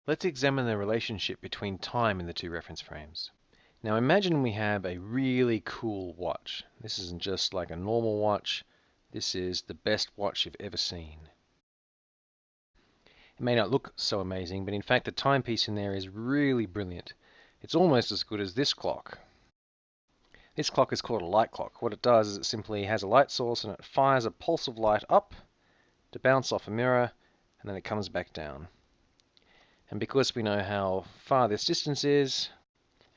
Let's examine the relationship between time in the two reference frames. Now imagine we have a really cool watch. This isn't just like a normal watch. This is the best watch you've ever seen. It may not look so amazing, but in fact the timepiece in there is really brilliant. It's almost as good as this clock. This clock is called a light clock. What it does is it simply has a light source and it fires a pulse of light up to bounce off a mirror, and then it comes back down. And because we know how far this distance is,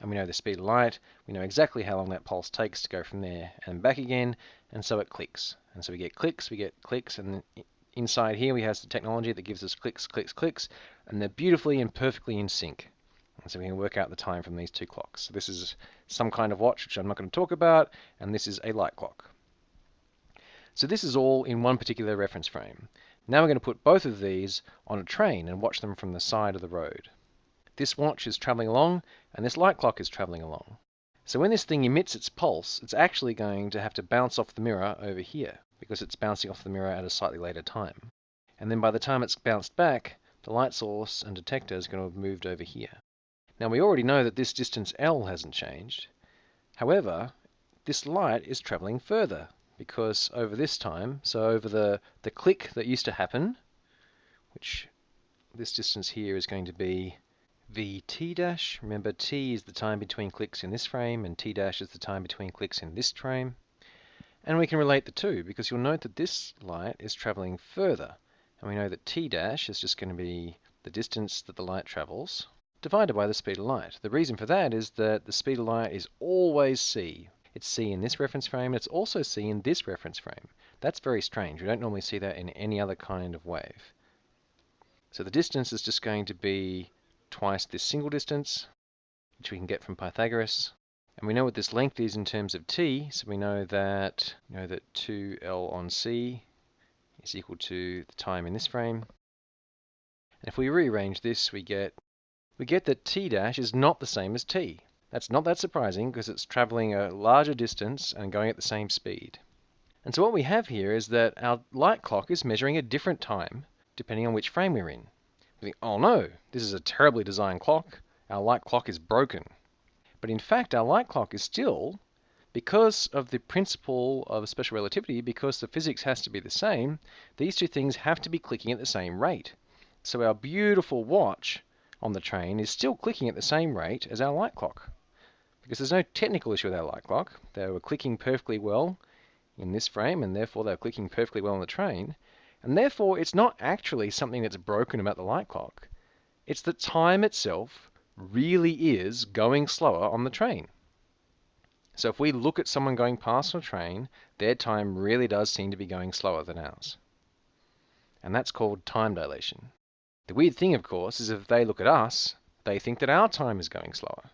and we know the speed of light, we know exactly how long that pulse takes to go from there and back again, and so it clicks. And so we get clicks, and inside here we have the technology that gives us clicks, clicks, clicks, and they're beautifully and perfectly in sync. And so we can work out the time from these two clocks. So this is some kind of watch, which I'm not going to talk about, and this is a light clock. So this is all in one particular reference frame. Now we're going to put both of these on a train and watch them from the side of the road. This watch is traveling along, and this light clock is traveling along. So when this thing emits its pulse, it's actually going to have to bounce off the mirror over here, because it's bouncing off the mirror at a slightly later time. And then by the time it's bounced back, the light source and detector is going to have moved over here. Now we already know that this distance L hasn't changed. However, this light is traveling further, because over this time, so over the click that used to happen, which this distance here is going to be Vt dash. Remember, t is the time between clicks in this frame, and t dash is the time between clicks in this frame. And we can relate the two, because you'll note that this light is traveling further, and we know that t dash is just going to be the distance that the light travels, divided by the speed of light. The reason for that is that the speed of light is always c. It's c in this reference frame, and it's also c in this reference frame. That's very strange. We don't normally see that in any other kind of wave. So the distance is just going to be twice this single distance, which we can get from Pythagoras. And we know what this length is in terms of t, so we know that 2L on c is equal to the time in this frame. And if we rearrange this, we get that t dash is not the same as t. That's not that surprising, because it's traveling a larger distance and going at the same speed. And so what we have here is that our light clock is measuring a different time depending on which frame we're in. We think, oh no, this is a terribly designed clock. Our light clock is broken. But in fact, our light clock is still, because of the principle of special relativity, because the physics has to be the same, these two things have to be clicking at the same rate. So our beautiful watch on the train is still clicking at the same rate as our light clock. Because there's no technical issue with our light clock. They were clicking perfectly well in this frame, and therefore they're clicking perfectly well on the train. And therefore it's not actually something that's broken about the light clock. It's that time itself really is going slower on the train. So if we look at someone going past on a train, their time really does seem to be going slower than ours. And that's called time dilation. The weird thing, of course, is if they look at us, they think that our time is going slower.